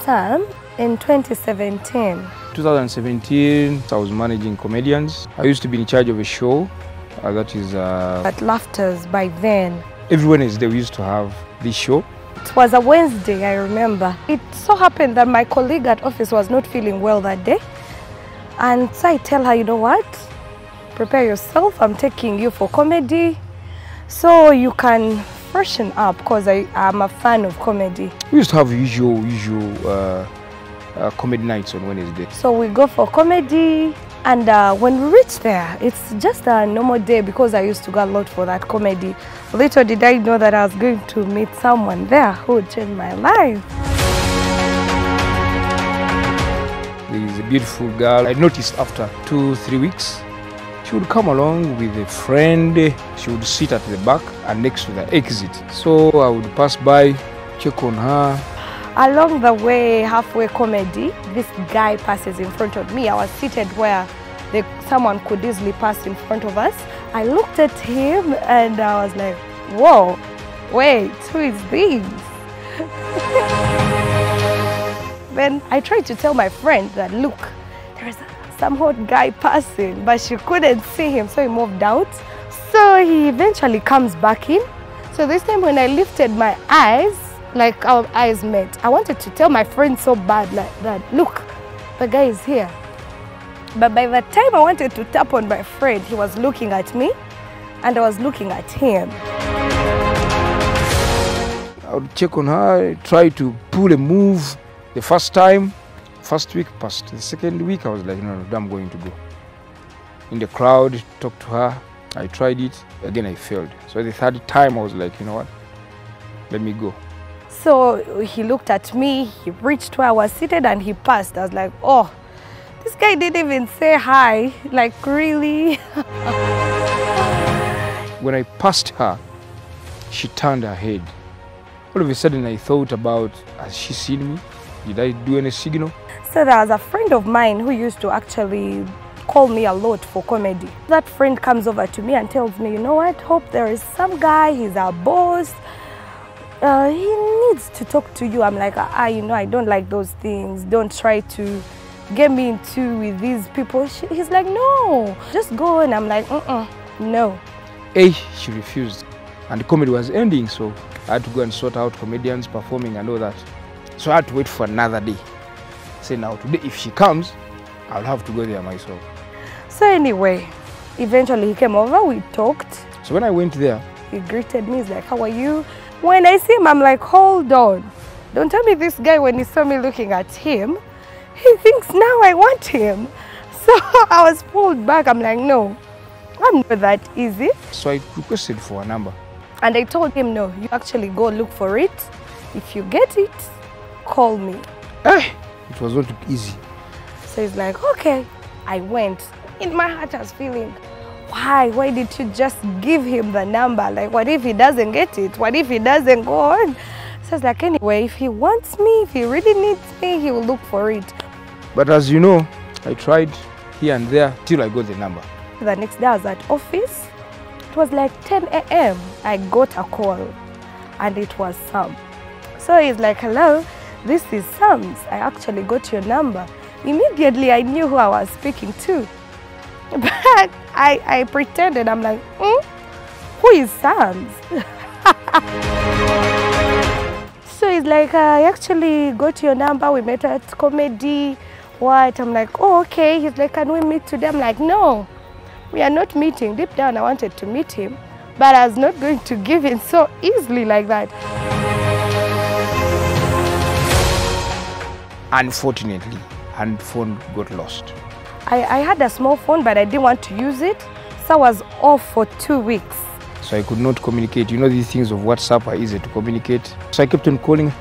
Sam in 2017. 2017, I was managing comedians. I used to be in charge of a show that is... At Laughter's by then. Every Wednesday we used to have this show. It was a Wednesday, I remember. It so happened that my colleague at office was not feeling well that day. And so I tell her, you know what? Prepare yourself, I'm taking you for comedy. So you can freshen up, because I'm a fan of comedy. We used to have usual comedy nights on Wednesday. So we go for comedy, and when we reach there, it's just a normal day because I used to go a lot for that comedy. Little did I know that I was going to meet someone there who would change my life. There is a beautiful girl. I noticed after 2-3 weeks, she would come along with a friend. She would sit at the back and next to the exit. So I would pass by, check on her. Along the way, halfway comedy, this guy passes in front of me. I was seated where someone could easily pass in front of us. I looked at him and I was like, whoa, wait, who is this? Then I tried to tell my friend that, look, there's some hot guy passing, but she couldn't see him, so he moved out. So he eventually comes back in. So this time when I lifted my eyes, like our eyes met, I wanted to tell my friend so bad like that, look, the guy is here. But by the time I wanted to tap on my friend, he was looking at me and I was looking at him. I would check on her, try to pull a move. The first week passed. The second week, I was like, no, I'm going to go. In the crowd, talk to her. I tried it. Again, I failed. So the third time, I was like, you know what? Let me go. So he looked at me, he reached where I was seated and he passed. I was like, oh, this guy didn't even say hi. Like, really? When I passed her, she turned her head. All of a sudden, I thought about, has she seen me? Did I do any signal? So there was a friend of mine who used to actually call me a lot for comedy. That friend comes over to me and tells me, you know what, Hope, there is some guy, he's our boss. He needs to talk to you. I'm like, you know, I don't like those things. Don't try to get me into with these people. He's like, no, just go. And I'm like, no. She refused. And the comedy was ending, so I had to go and sort out comedians performing and all that. So I had to wait for another day. Say now, today, if she comes, I'll have to go there myself. So anyway, eventually he came over, we talked. So when I went there, he greeted me, he's like, how are you? When I see him, I'm like, hold on. Don't tell me this guy, when he saw me looking at him, he thinks now I want him. So I was pulled back. I'm like, no, I'm not that easy. So I requested for a number. And I told him, no, you actually go look for it. If you get it, call me. It was not easy. So he's like, okay. I went. In my heart, I was feeling, why did you just give him the number? Like, what if he doesn't get it? What if he doesn't go on? So it's like, anyway, if he wants me, if he really needs me, he will look for it. But as you know, I tried here and there till I got the number. The next day I was at office. It was like 10 a.m. I got a call and it was Sam. So he's like, hello, this is Sam's. I actually got your number. Immediately I knew who I was speaking to. But I pretended, I'm like, who is Sam's? So he's like, I actually got your number, we met at comedy. What? I'm like, oh, okay. He's like, can we meet today? I'm like, no, we are not meeting. Deep down, I wanted to meet him, but I was not going to give in so easily like that. Unfortunately, and phone got lost. I had a small phone, but I didn't want to use it, so I was off for 2 weeks. So I could not communicate. You know, these things of WhatsApp are easy to communicate. So I kept on calling.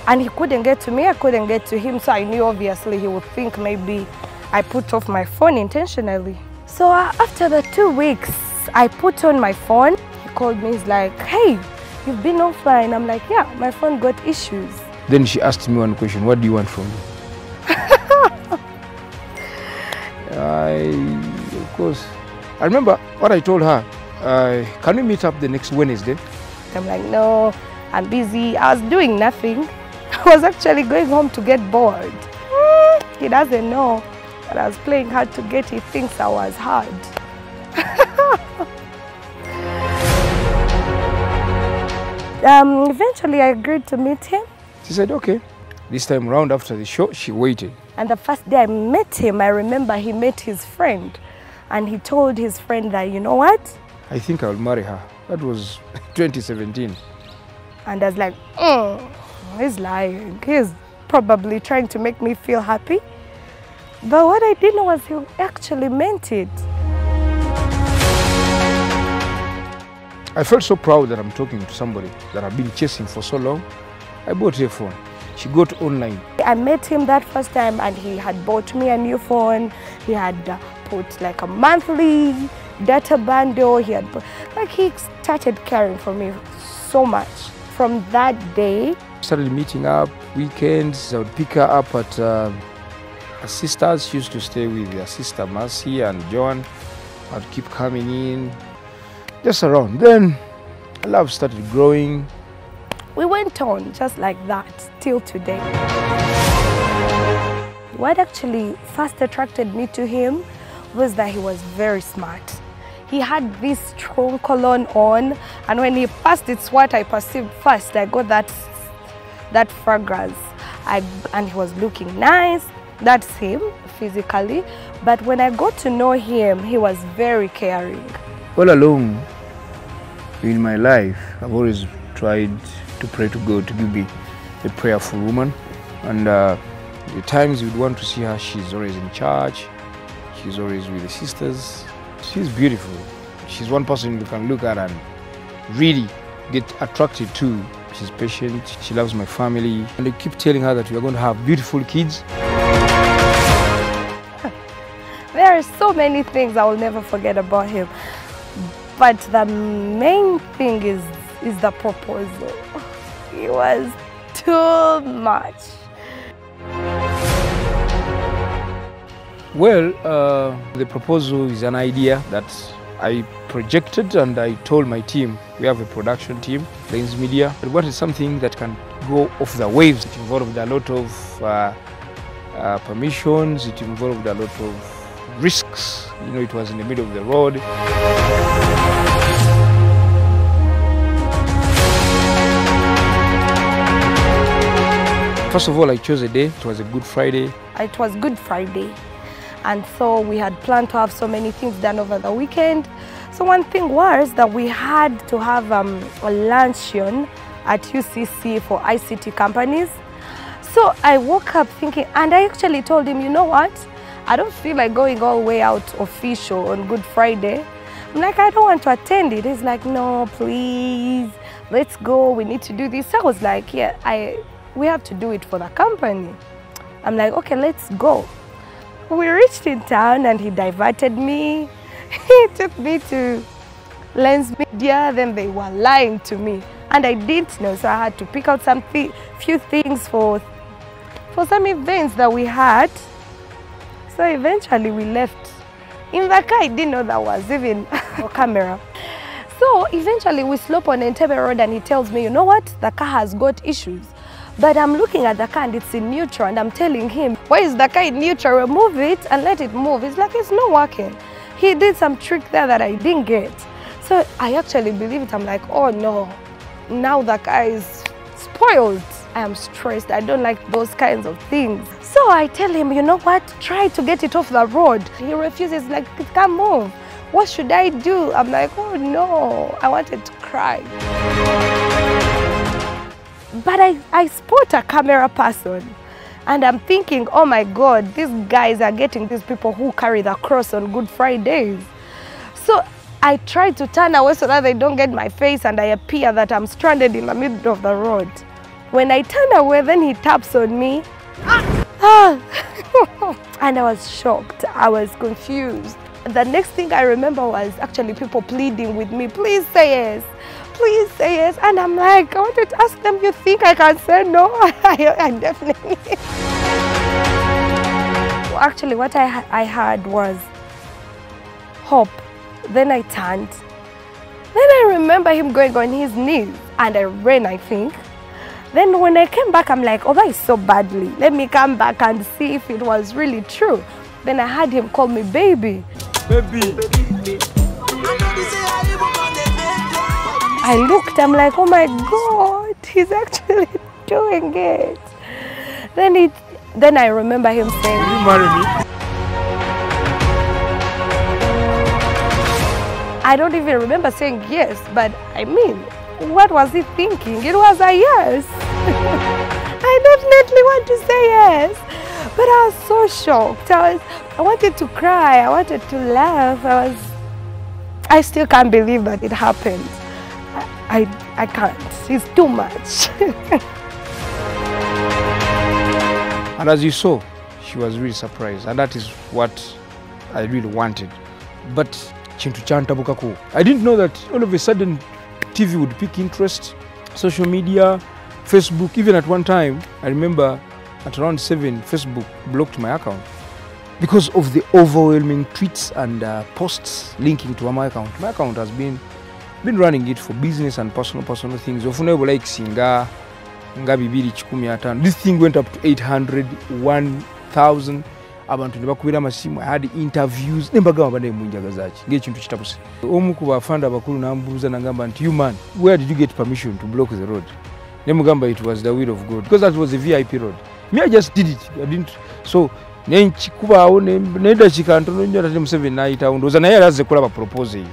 And he couldn't get to me, I couldn't get to him, so I knew obviously he would think maybe I put off my phone intentionally. So after the 2 weeks, I put on my phone. He called me, he's like, hey, you've been offline. I'm like, yeah, my phone got issues. Then she asked me one question, what do you want from me? Of course, I remember what I told her. Can we meet up the next Wednesday? I'm like, no, I'm busy. I was doing nothing. was actually going home to get bored. He doesn't know that I was playing hard to get. He thinks I was hard. Eventually I agreed to meet him. She said, okay. This time around after the show, she waited. And the first day I met him, I remember he met his friend. And he told his friend that, you know what? I think I'll marry her. That was 2017. And I was like, he's lying. He's probably trying to make me feel happy. But what I didn't know was he actually meant it. I felt so proud that I'm talking to somebody that I've been chasing for so long. I bought her phone. She got online. I met him that first time and he had bought me a new phone. He had put like a monthly data bundle. He started caring for me so much. From that day, started meeting up weekends. I would pick her up at her sister's. She used to stay with her sister Mercy and John. I'd keep coming in, just around. Then love started growing. We went on just like that till today. What actually first attracted me to him was that he was very smart. He had this strong cologne on, and when he passed, it's what I perceived first. I got that fragrance. And he was looking nice. That's him physically. But when I got to know him, he was very caring. All along in my life, I've always tried to pray to God to give me a prayerful woman. And the times you'd want to see her, she's always in church. She's always with the sisters. She's beautiful. She's one person you can look at and really get attracted to. She's patient. She loves my family. And I keep telling her that we are going to have beautiful kids. There are so many things I will never forget about him. But the main thing is the proposal. It was too much. Well, the proposal is an idea that I projected, and I told my team, we have a production team, Plains Media. I wanted something that can go off the waves. It involved a lot of permissions, it involved a lot of risks. You know, it was in the middle of the road. First of all, I chose a day. It was a Good Friday. It was Good Friday. And so we had planned to have so many things done over the weekend. So one thing was that we had to have a luncheon at UCC for ICT companies. So I woke up thinking, and I actually told him, you know what? I don't feel like going all the way out official on Good Friday. I'm like, I don't want to attend it. He's like, no, please, let's go. We need to do this. I was like, yeah, we have to do it for the company. I'm like, okay, let's go. We reached in town and he diverted me. He took me to Lens Media, then they were lying to me. And I didn't know, so I had to pick out few things for some events that we had. So eventually we left. In the car, I didn't know that was even a camera. So eventually we slope on Entebbe Road and he tells me, you know what, the car has got issues. But I'm looking at the car and it's in neutral, and I'm telling him, why is the car in neutral? Remove it and let it move. It's like, it's not working. He did some trick there that I didn't get. So I actually believe it. I'm like, oh no, now the car is spoiled. I am stressed. I don't like those kinds of things. So I tell him, you know what, try to get it off the road. He refuses, like, it can't move. What should I do? I'm like, oh no, I wanted to cry. But I spot a camera person and I'm thinking, oh my God, these guys are getting these people who carry the cross on Good Fridays. So I try to turn away so that they don't get my face and I appear that I'm stranded in the middle of the road. When I turn away, then he taps on me. And I was shocked. I was confused. The next thing I remember was actually people pleading with me, please say yes. Please say yes. And I'm like, I wanted to ask them, you think I can say no? I definitely. Actually, what I had was hope. Then I turned. Then I remember him going on his knees. And I ran, I think. Then when I came back, I'm like, oh, that is so badly. Let me come back and see if it was really true. Then I heard him call me baby. Baby. I looked, I'm like, oh my God, he's actually doing it. Then I remember him saying, You marry me? I don't even remember saying yes, but I mean, what was he thinking? It was a yes. I definitely want to say yes, but I was so shocked. I wanted to cry, I wanted to laugh. I still can't believe that it happened. I can't, it's too much. And as you saw, she was really surprised, and that is what I really wanted. But chintu chantabukako, I didn't know that all of a sudden TV would pick interest, social media, Facebook. Even at one time, I remember at around 7, Facebook blocked my account because of the overwhelming tweets and posts linking to my account. My account has been running it for business and personal things. This thing went up to 800, 1,000. Abantu nebakubira amasimu. I had interviews. Nembagamba bane munjagazachi. Ngechintu kitapuse. Omu ku bafanda bakulu nambuza nangamba nti, you man, where did you get permission to block the road? Nemugamba it was the will of God, because that was a VIP road. Me, I just did it. I didn't. So nenchikubawo nenda chikantono nyo tate Museveni naita ndoza naye alaze kola ba propose.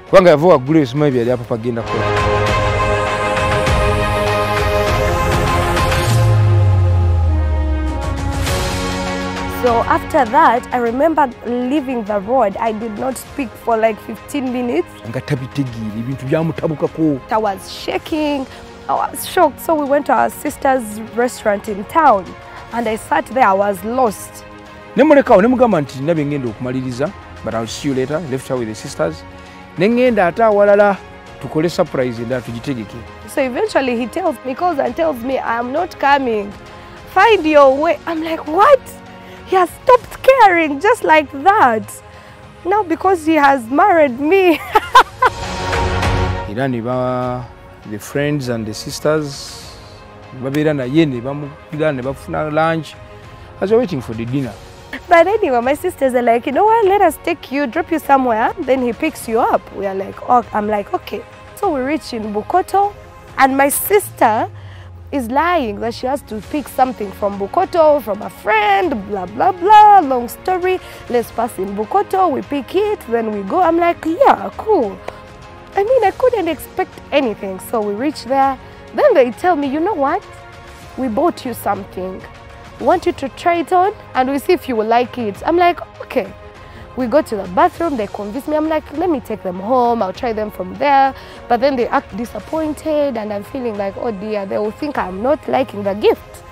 Kwanga yavo agule esima byali apa pagenda ko. So after that, I remember leaving the road. I did not speak for like 15 minutes. I was shaking, I was shocked. So we went to our sister's restaurant in town and I sat there, I was lost. But I'll see you later. Left her with the sisters. So eventually he calls and tells me, I'm not coming. Find your way. I'm like, what? He has stopped caring just like that. Now because he has married me. The friends and the sisters, lunch as we're waiting for the dinner. But anyway, my sisters are like, you know what, let us take you, drop you somewhere, then he picks you up. We are like, oh, I'm like, okay. So we reach in Bukoto, and my sister is lying that she has to pick something from Bukoto, from a friend, blah, blah, blah, long story. Let's pass in Bukoto, we pick it, then we go. I'm like, yeah, cool. I mean, I couldn't expect anything. So we reach there, then they tell me, you know what? We bought you something. We want you to try it on, and we see if you will like it. I'm like, okay. We go to the bathroom, they convince me. I'm like, let me take them home, I'll try them from there. But then they act disappointed and I'm feeling like, oh dear, they will think I'm not liking the gift.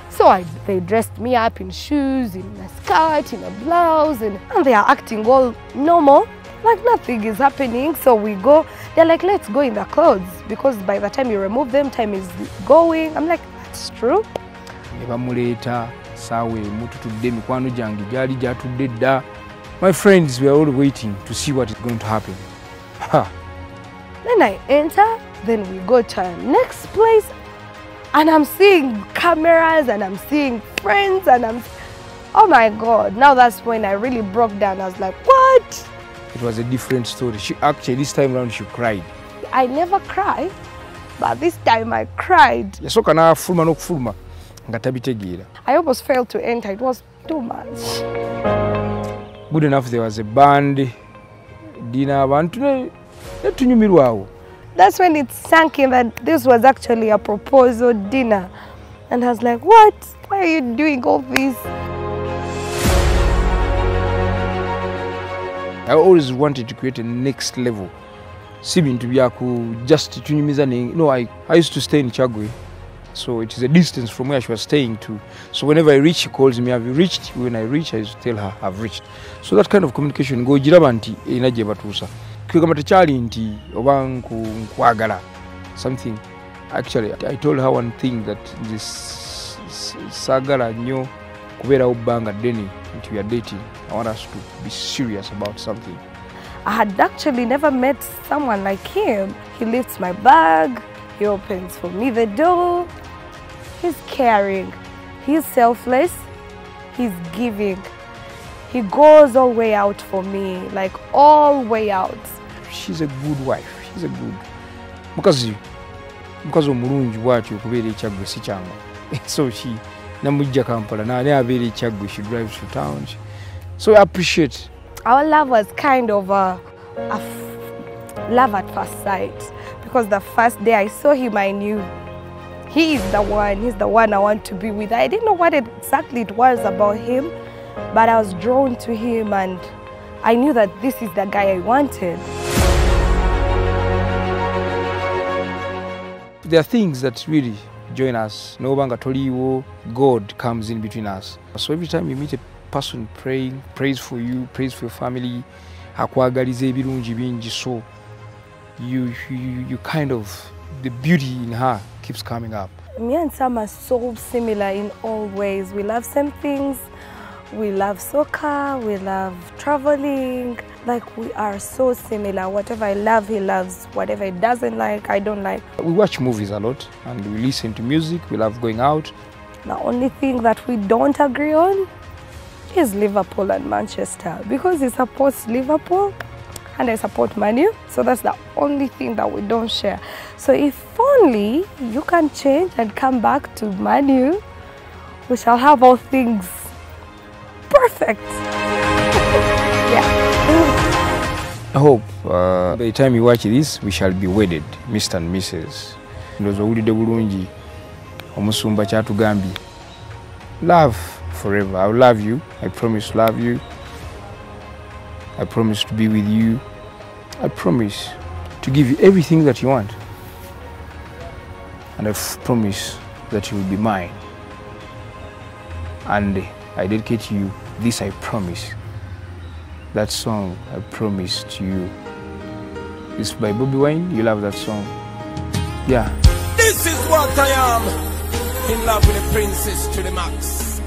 So they dressed me up in shoes, in a skirt, in a blouse, and they are acting all normal, like nothing is happening. So we go, they're like, let's go in the clothes, because by the time you remove them, time is going. I'm like, that's true. My friends were all waiting to see what is going to happen. Then I enter, then we go to our next place, and I'm seeing cameras, and I'm seeing friends, and oh my God. Now that's when I really broke down. I was like, what? It was a different story. Actually, this time around, she cried. I never cry, but this time I cried. I almost failed to enter. It was too much. Good enough, there was a band, dinner, that's when it sank in that this was actually a proposal dinner. And I was like, what? Why are you doing all this? I always wanted to create a next level. Just I used to stay in Chagwe. So it is a distance from where she was staying to. So whenever I reach, she calls me, have you reached? When I reach, I used to tell her, I've reached. So that kind of communication, go jirabanti inaje batusa. Kwigamata chali nti obanku kwagala something. Actually, I told her one thing, that this sagala nyo kubera ubanga deni nti we are dating. I want us to be serious about something. I had actually never met someone like him. He lifts my bag, he opens for me the door. He's caring. He's selfless. He's giving. He goes all way out for me, like all way out. She's a good wife. She's a good mukazi omulungi bwatyo okubeera ekyagwe si kyangu. So she namujja Kampala naye abeera ekyagwe. She drives to town. So I appreciate. Our love was kind of a love at first sight, because the first day I saw him, I knew he is the one. He's the one I want to be with. I didn't know what exactly it was about him, but I was drawn to him and I knew that this is the guy I wanted. There are things that really join us. Nobanga toliwo, God comes in between us. So every time you meet a person praying, prays for you, prays for your family, akwagaliza ebirungi bingi, so you kind of, the beauty in her keeps coming up. Me and Sam are so similar in all ways. We love same things. We love soccer, we love traveling. Like, we are so similar. Whatever I love, he loves. Whatever he doesn't like, I don't like. We watch movies a lot and we listen to music. We love going out. The only thing that we don't agree on is Liverpool and Manchester, because he supports Liverpool and I support Man U. So that's the only thing that we don't share. So if only you can change and come back to Man U, we shall have all things perfect. Yeah. I hope by the time you watch this, we shall be wedded, Mr. and Mrs. Ndozo ulide bulungi omusumba kyatugambi. Love forever. I will love you. I promise to love you. I promise to be with you. I promise to give you everything that you want. And I promise that you will be mine. And I dedicate to you this I promise. That song I promise to you. It's by Bobby Wine. You love that song. Yeah. This is what I am. In love with the princess to the max.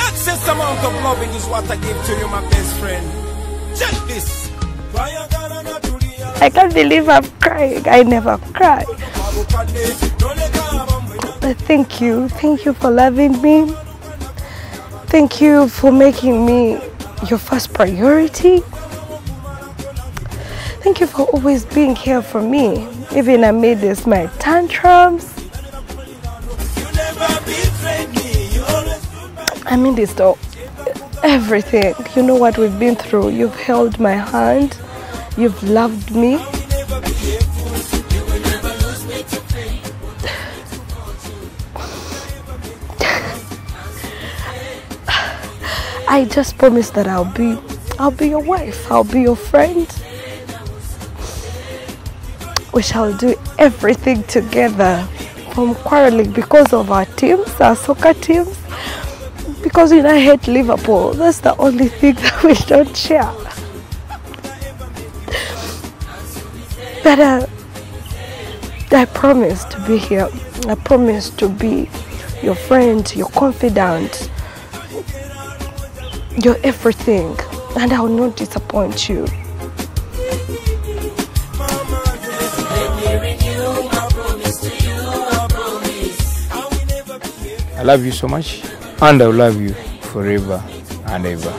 Excess amount of loving is what I give to you, my best friend. Check this. I can't believe I'm crying. I never cry. Thank you. Thank you for loving me. Thank you for making me your first priority. Thank you for always being here for me. Even I made this my tantrums. I mean this though. Everything. You know what we've been through. You've held my hand. You've loved me. I just promise that I'll be your wife. I'll be your friend. We shall do everything together. From quarreling because of our teams, our soccer teams. Because you know, I hate Liverpool. That's the only thing that we don't share. But I promise to be here. I promise to be your friend, your confidant, your everything. And I will not disappoint you. I love you so much, and I will love you forever and ever.